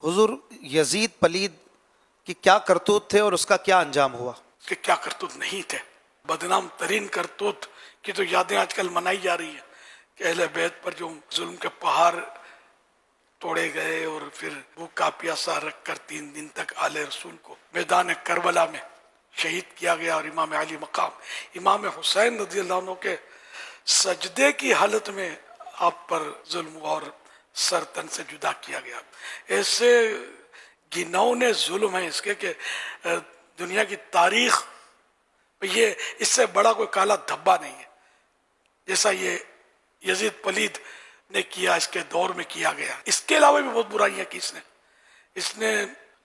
حضور یزید پلید کی کیا کرتوت تھے اور اس کا کیا انجام ہوا؟ کہ کیا کرتوت نہیں تھے. بدنام ترین کرتوت کی تو یادیں آج کل منائی جا رہی ہیں کہ اہل بیت پر جو ظلم کے پہاڑ توڑے گئے اور پھر بھوکا پیاسا رکھ کر 3 دن تک آل رسول کو میدان کربلا میں شہید کیا گیا، اور امام علی مقام امام حسین رضی اللہ عنہ کے سجدے کی حالت میں آپ پر ظلم ہوا اور سر تن سے جدا کیا گیا. ایسے گنونے ظلم ہیں اس کے کہ دنیا کی تاریخ یہ اس سے بڑا کوئی کالا دھبا نہیں ہے جیسا یہ یزید پلید نے کیا، اس کے دور میں کیا گیا. اس کے علاوہ بھی بہت برائیاں کی اس نے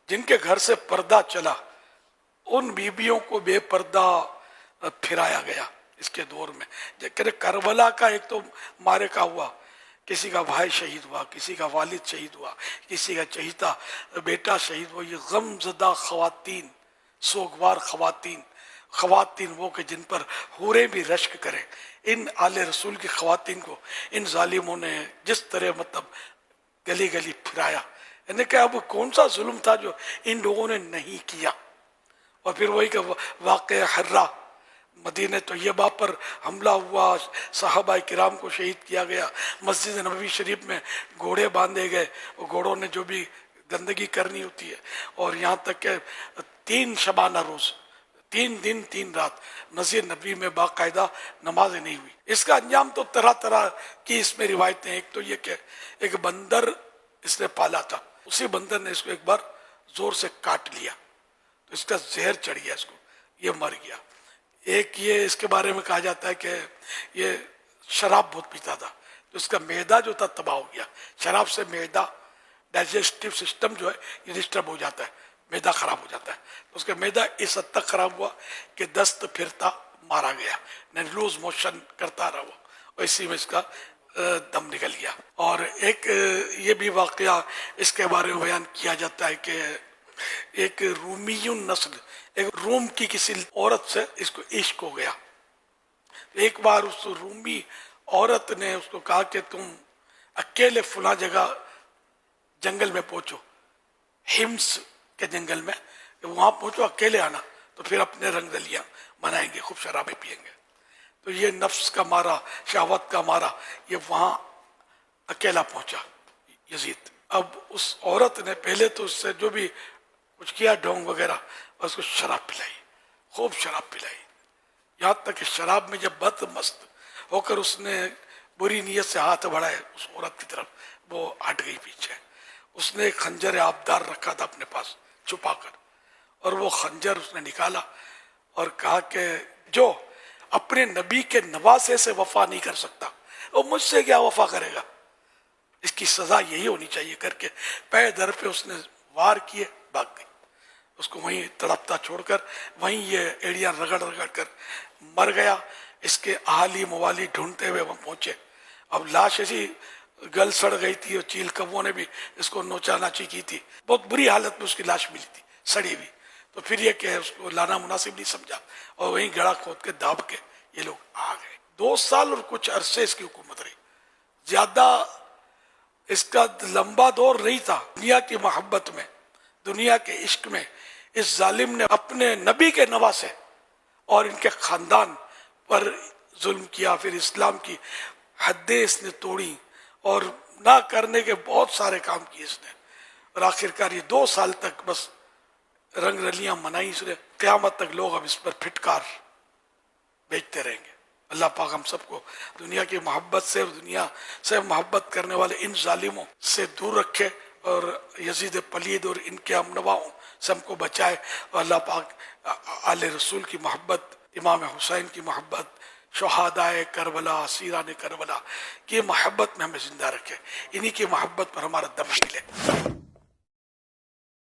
جن کے گھر سے پردہ چلا ان بیویوں کو بے پردہ پھرایا گیا اس کے دور میں. کربلا کا ایک تو مارے کا ہوا، کسی کا بھائی شہید ہوا، کسی کا والد شہید ہوا، کسی کا چہیتا بیٹا شہید ہوا. یہ غم زدہ خواتین، سوگوار خواتین وہ کہ جن پر حوریں بھی رشک کریں، ان آل رسول کی خواتین کو ان ظالموں نے جس طرح مطلب گلی گلی پھرایا. یعنی کہ اب کون سا ظلم تھا جو ان لوگوں نے نہیں کیا. اور پھر وہی کہ واقعہ حرہ، مدینہ طیبہ پر حملہ ہوا، صحابہ کرام کو شہید کیا گیا، مسجد نبوی شریف میں گھوڑے باندھے گئے، وہ گھوڑوں نے جو بھی گندگی کرنی ہوتی ہے، اور یہاں تک کہ 3 شبانہ روز 3 دن 3 رات مسجد نبوی میں باقاعدہ نمازیں نہیں ہوئی. اس کا انجام تو طرح طرح کی اس میں روایتیں. ایک تو یہ کہ ایک بندر اس نے پالا تھا، اسی بندر نے اس کو ایک بار زور سے کاٹ لیا تو اس کا زہر چڑھ گیا، اس کو یہ مر گیا. ایک یہ اس کے بارے میں کہا جاتا ہے کہ یہ شراب بہت پیتا تھا تو اس کا معدہ جو تھا تباہ ہو گیا. شراب سے معدہ ڈائجسٹو سسٹم جو ہے یہ ڈسٹرب ہو جاتا ہے، معدہ خراب ہو جاتا ہے. اس کا معدہ اس حد تک خراب ہوا کہ دست پھرتا مارا گیا، لوز موشن کرتا رہا وہ، اور اسی میں اس کا دم نکل گیا. اور ایک یہ بھی واقعہ اس کے بارے میں بیان کیا جاتا ہے کہ ایک رومیون نسل، ایک روم کی کسی عورت سے اس کو عشق ہو گیا. ایک بار اس رومی عورت نے اس کو کہا کہ تم اکیلے فلاں جگہ جنگل میں پہنچو، ہمس کے جنگل میں، وہاں پہنچو اکیلے آنا، تو پھر اپنے رنگ رلیاں منائیں گے، خوب شرابیں پیئیں گے. تو یہ نفس کا مارا، شہوت کا مارا، یہ وہاں اکیلا پہنچا یزید. اب اس عورت نے پہلے تو اس سے جو بھی کچھ کیا ڈھونگ وغیرہ، اور اس کو شراب پلائی، خوب شراب پلائی، یہاں تک کہ شراب میں جب بد مست ہو کر اس نے بری نیت سے ہاتھ بڑھائے اس عورت کی طرف، وہ ہٹ گئی پیچھے. اس نے ایک خنجر آبدار رکھا تھا اپنے پاس چھپا کر، اور وہ خنجر اس نے نکالا اور کہا کہ جو اپنے نبی کے نواسے سے وفا نہیں کر سکتا وہ مجھ سے کیا وفا کرے گا، اس کی سزا یہی ہونی چاہیے کر کے پے در پہ اس نے وار کیے، بھاگ گئی. اس کو وہیں تڑپتا چھوڑ کر وہیں یہ ایڑیاں رگڑ رگڑ کر مر گیا. اس کے اہالی موالی ڈھونڈتے ہوئے وہ پہنچے. اب لاش ایسی گل سڑ گئی تھی، اور چیل کبوں نے بھی اس کو نوچا ناچی کی تھی، بہت بری حالت میں اس کی لاش ملی تھی، سڑی ہوئی. تو پھر یہ کہ اس کو لانا مناسب نہیں سمجھا، اور وہیں گڑا کھود کے داب کے یہ لوگ آ گئے. 2 سال اور کچھ عرصے اس کی حکومت رہی. زیادہ اس کا لمبا دور نہیں تھا. دنیا کی محبت میں، دنیا کے عشق میں اس ظالم نے اپنے نبی کے نواسے اور ان کے خاندان پر ظلم کیا. پھر اسلام کی حدیں اس نے توڑی اور نہ کرنے کے بہت سارے کام کیے اس نے، اور آخرکار یہ 2 سال تک بس رنگ رلیاں منائی اس نے. قیامت تک لوگ اب اس پر پھٹکار بیچتے رہیں گے. اللہ پاک ہم سب کو دنیا کی محبت سے اور دنیا سے محبت کرنے والے ان ظالموں سے دور رکھے، اور یزید پلید اور ان کے ہمنواؤں سے ہم کو بچائے. اور اللہ پاک آل رسول کی محبت، امام حسین کی محبت، شہدائے کربلا، اسیران کربلا کی محبت میں ہمیں زندہ رکھے. انہی کی محبت پر ہمارا دم ملے.